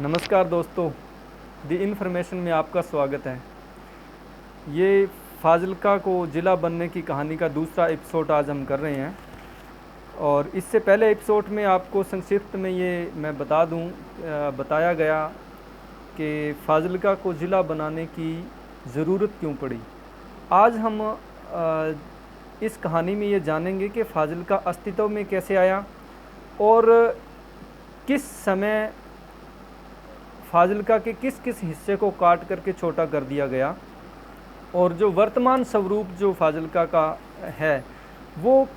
नमस्कार दोस्तों, the information में आपका स्वागत है। ये फाजिल्का को ज़िला बनने की कहानी का दूसरा एपिसोड आज हम कर रहे हैं। और इससे पहले एपिसोड में आपको संक्षिप्त में ये मैं बताया गया कि फाजिल्का को ज़िला बनाने की ज़रूरत क्यों पड़ी। आज हम इस कहानी में ये जानेंगे कि फाजिल्का अस्तित्व में कैसे आया और किस समय फाजिल्का के किस किस हिस्से को काट करके छोटा कर दिया गया और जो वर्तमान स्वरूप जो फाजिल्का का है वो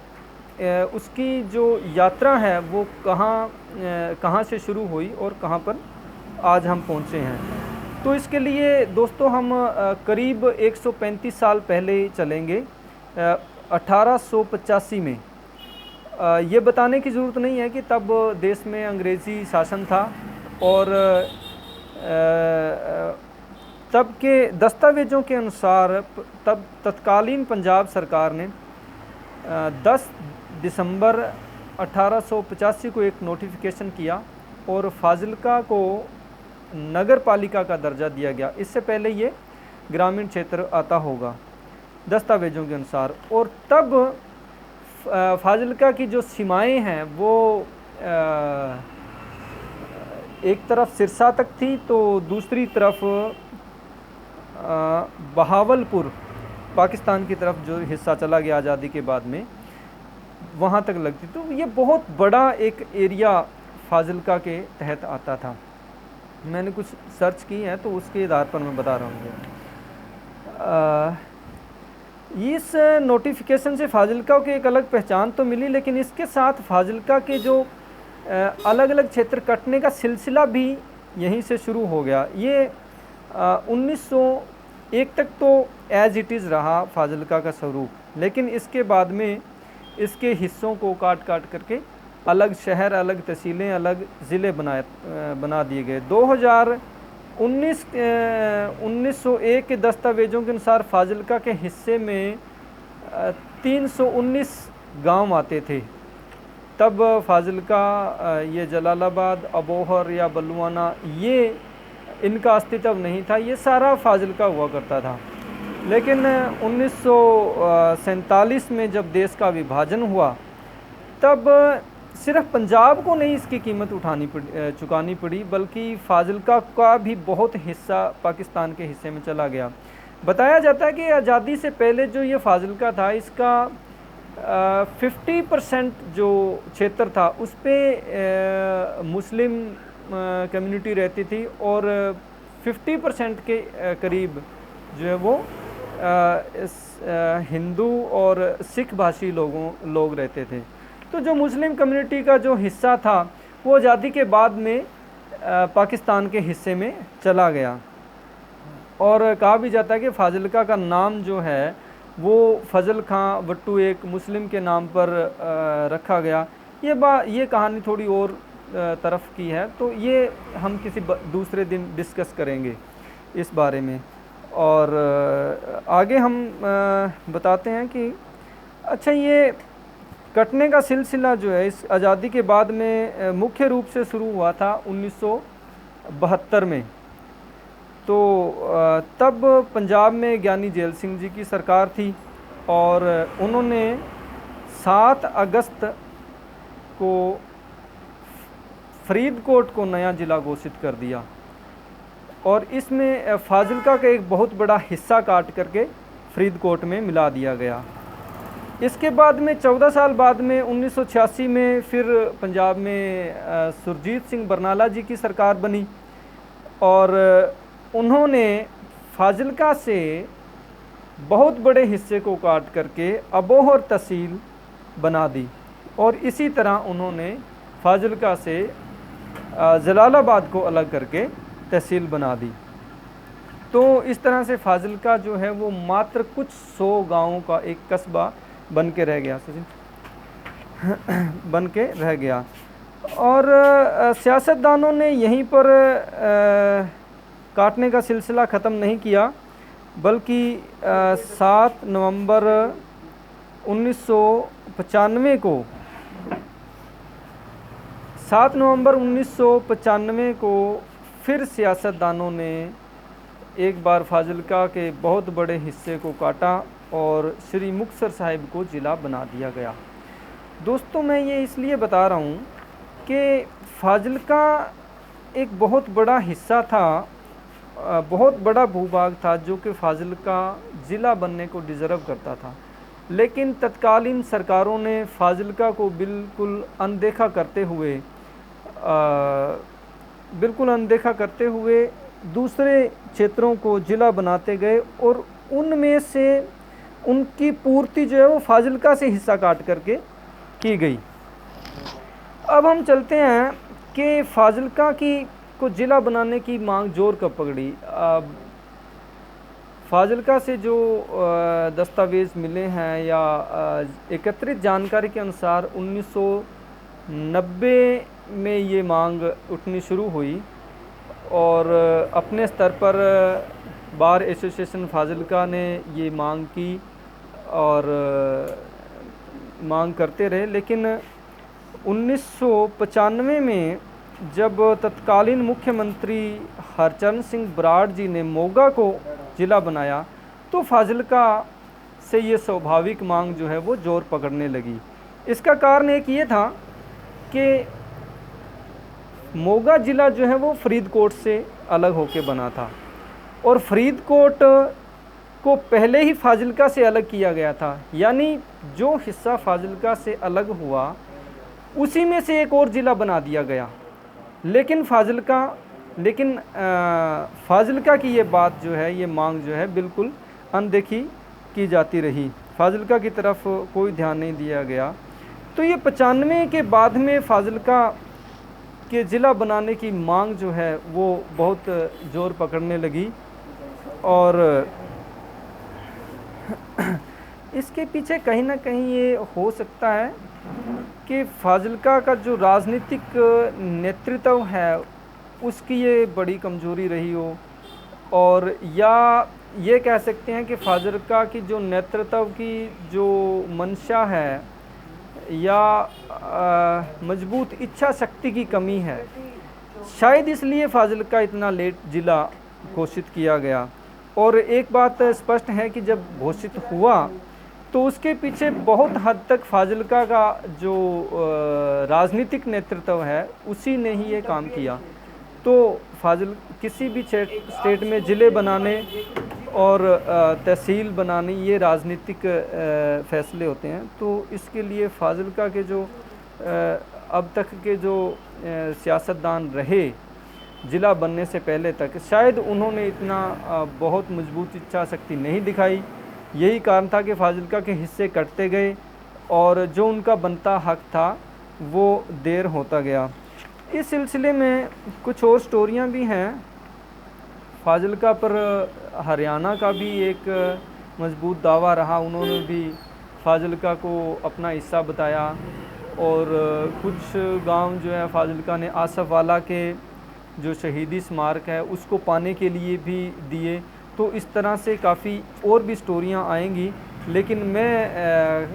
उसकी जो यात्रा है वो कहाँ से शुरू हुई और कहाँ पर आज हम पहुँचे हैं। तो इसके लिए दोस्तों हम करीब 135 साल पहले चलेंगे, 1885 में। ये बताने की ज़रूरत नहीं है कि तब देश में अंग्रेज़ी शासन था और तब के दस्तावेज़ों के अनुसार तब तत्कालीन पंजाब सरकार ने 10 दिसंबर 1885 को एक नोटिफिकेशन किया और फाजिल्का को नगर पालिका का दर्जा दिया गया। इससे पहले ये ग्रामीण क्षेत्र आता होगा दस्तावेज़ों के अनुसार। और तब फाजिल्का की जो सीमाएं हैं वो एक तरफ सिरसा तक थी तो दूसरी तरफ बहावलपुर पाकिस्तान की तरफ जो हिस्सा चला गया आज़ादी के बाद में वहाँ तक लगती। तो ये बहुत बड़ा एक एरिया फाजिल्का के तहत आता था। मैंने कुछ सर्च की है तो उसके आधार पर मैं बता रहा हूँ। इस नोटिफिकेशन से फाजिल्का को एक अलग पहचान तो मिली, लेकिन इसके साथ फाजिल्का के जो अलग अलग क्षेत्र कटने का सिलसिला भी यहीं से शुरू हो गया। ये 1901 तक तो एज इट इज़ रहा फाजिल्का का स्वरूप, लेकिन इसके बाद में इसके हिस्सों को काट करके अलग शहर, अलग तहसीलें, अलग ज़िले बना दिए गए। 1901 के दस्तावेज़ों के अनुसार फाजिल्का के हिस्से में 319 गांव आते थे। तब फाजिल्का, ये जलालाबाद, अबोहर या बलुआना, ये इनका अस्तित्व नहीं था, ये सारा फाजिल्का हुआ करता था। लेकिन 1947 में जब देश का विभाजन हुआ तब सिर्फ पंजाब को नहीं इसकी कीमत चुकानी पड़ी, बल्कि फाजिल्का का भी बहुत हिस्सा पाकिस्तान के हिस्से में चला गया। बताया जाता है कि आज़ादी से पहले जो ये फाजिल्का था इसका 50% जो क्षेत्र था उस पर मुस्लिम कम्युनिटी रहती थी और 50% के करीब जो है वो हिंदू और सिख भाषी लोग रहते थे। तो जो मुस्लिम कम्युनिटी का जो हिस्सा था वो आज़ादी के बाद में पाकिस्तान के हिस्से में चला गया। और कहा भी जाता है कि फाजिल्का का नाम जो है वो फजल खां वट्टू एक मुस्लिम के नाम पर रखा गया। ये कहानी थोड़ी और तरफ की है, तो ये हम किसी दूसरे दिन डिस्कस करेंगे इस बारे में। और आगे हम बताते हैं कि अच्छा, ये कटने का सिलसिला जो है इस आज़ादी के बाद में मुख्य रूप से शुरू हुआ था 1972 में। तो तब पंजाब में ज्ञानी जेल सिंह जी की सरकार थी और उन्होंने 7 अगस्त को फरीदकोट को नया ज़िला घोषित कर दिया और इसमें फाजिल्का का एक बहुत बड़ा हिस्सा काट करके फरीदकोट में मिला दिया गया। इसके बाद में 14 साल बाद में 1986 में फिर पंजाब में सुरजीत सिंह बरनाला जी की सरकार बनी और उन्होंने फाजिल्का से बहुत बड़े हिस्से को काट करके अबोहर तहसील बना दी और इसी तरह उन्होंने फाजिल्का से जलालाबाद को अलग करके तहसील बना दी। तो इस तरह से फाजिल्का जो है वो मात्र कुछ 100 गांवों का एक कस्बा बन के रह गया। और सियासतदानों ने यहीं पर काटने का सिलसिला ख़त्म नहीं किया, बल्कि 7 नवंबर 1995 को 7 नवंबर 1995 को फिर सियासतदानों ने एक बार फाजिलका के बहुत बड़े हिस्से को काटा और श्री मुक्तसर साहिब को ज़िला बना दिया गया। दोस्तों, मैं ये इसलिए बता रहा हूँ कि फाजिलका एक बहुत बड़ा हिस्सा था, बहुत बड़ा भूभाग था जो कि फाजिलका ज़िला बनने को डिज़र्व करता था, लेकिन तत्कालीन सरकारों ने फाजिलका को बिल्कुल अनदेखा करते हुए दूसरे क्षेत्रों को ज़िला बनाते गए और उनमें से उनकी पूर्ति जो है वो फाजिलका से हिस्सा काट करके की गई। अब हम चलते हैं कि फाजिलका को ज़िला बनाने की मांग जोर कब पकड़ी। फाजिलका से जो दस्तावेज़ मिले हैं या एकत्रित जानकारी के अनुसार 1990 में ये मांग उठनी शुरू हुई और अपने स्तर पर बार एसोसिएशन फाजिलका ने ये मांग की और मांग करते रहे। लेकिन 1995 में जब तत्कालीन मुख्यमंत्री हरचरण सिंह बराड़ जी ने मोगा को ज़िला बनाया तो फाजिलका से ये स्वाभाविक मांग जो है वो जोर पकड़ने लगी। इसका कारण एक ये था कि मोगा ज़िला जो है वो फरीदकोट से अलग होकर बना था और फरीदकोट को पहले ही फाजिलका से अलग किया गया था, यानी जो हिस्सा फाजिलका से अलग हुआ उसी में से एक और ज़िला बना दिया गया। लेकिन फाजिलका की ये बात जो है, ये मांग जो है बिल्कुल अनदेखी की जाती रही, फाजिलका की तरफ कोई ध्यान नहीं दिया गया। तो ये 95 के बाद में फाजिलका के ज़िला बनाने की मांग जो है वो बहुत जोर पकड़ने लगी और इसके पीछे कहीं ना कहीं ये हो सकता है कि फाजिलका का जो राजनीतिक नेतृत्व है उसकी ये बड़ी कमजोरी रही हो, और या ये कह सकते हैं कि फाजिलका की जो नेतृत्व की जो मंशा है या मजबूत इच्छा शक्ति की कमी है, शायद इसलिए फाजिलका इतना लेट ज़िला घोषित किया गया। और एक बात स्पष्ट है कि जब घोषित हुआ तो उसके पीछे बहुत हद तक फाजिलका का जो राजनीतिक नेतृत्व है उसी ने ही ये काम किया। तो किसी भी स्टेट में ज़िले बनाने और तहसील बनानी ये राजनीतिक फ़ैसले होते हैं। तो इसके लिए फाजिलका के जो अब तक के जो सियासतदान रहे ज़िला बनने से पहले तक, शायद उन्होंने इतना बहुत मजबूत इच्छा शक्ति नहीं दिखाई। यही कारण था कि फाजिलका के हिस्से कटते गए और जो उनका बनता हक था वो देर होता गया। इस सिलसिले में कुछ और स्टोरियां भी हैं। फाजिलका पर हरियाणा का भी एक मजबूत दावा रहा, उन्होंने भी फाजिलका को अपना हिस्सा बताया और कुछ गांव जो है फाजिलका ने आसफ वाला के जो शहीदी स्मारक है उसको पाने के लिए भी दिए। तो इस तरह से काफ़ी और भी स्टोरियां आएंगी, लेकिन मैं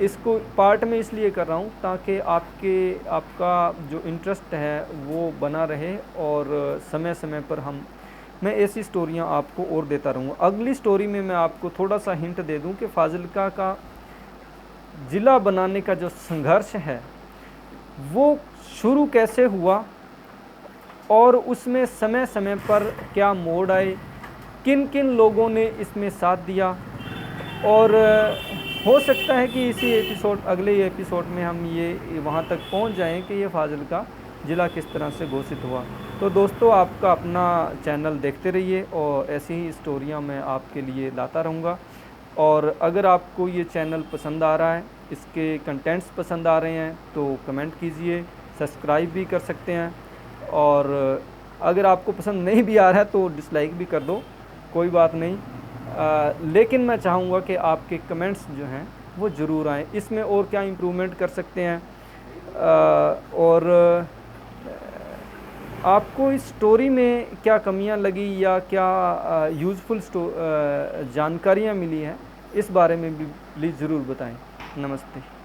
इसको पार्ट में इसलिए कर रहा हूँ ताकि आपका जो इंटरेस्ट है वो बना रहे और समय समय पर मैं ऐसी स्टोरियाँ आपको और देता रहूँगा। अगली स्टोरी में मैं आपको थोड़ा सा हिंट दे दूँ कि फाजिलका का ज़िला बनाने का जो संघर्ष है वो शुरू कैसे हुआ और उसमें समय समय पर क्या मोड़ आए, किन किन लोगों ने इसमें साथ दिया। और हो सकता है कि अगले एपिसोड में हम ये वहाँ तक पहुँच जाएं कि ये फाजिलका ज़िला किस तरह से घोषित हुआ। तो दोस्तों, आपका अपना चैनल देखते रहिए और ऐसी ही स्टोरियाँ मैं आपके लिए लाता रहूँगा। और अगर आपको ये चैनल पसंद आ रहा है, इसके कंटेंट्स पसंद आ रहे हैं तो कमेंट कीजिए, सब्सक्राइब भी कर सकते हैं। और अगर आपको पसंद नहीं भी आ रहा है तो डिसलाइक भी कर दो, कोई बात नहीं। लेकिन मैं चाहूँगा कि आपके कमेंट्स जो हैं वो ज़रूर आएँ, इसमें और क्या इम्प्रूवमेंट कर सकते हैं और आपको इस स्टोरी में क्या कमियां लगी या क्या यूज़फुल जानकारियां मिली हैं, इस बारे में भी प्लीज़ ज़रूर बताएं। नमस्ते।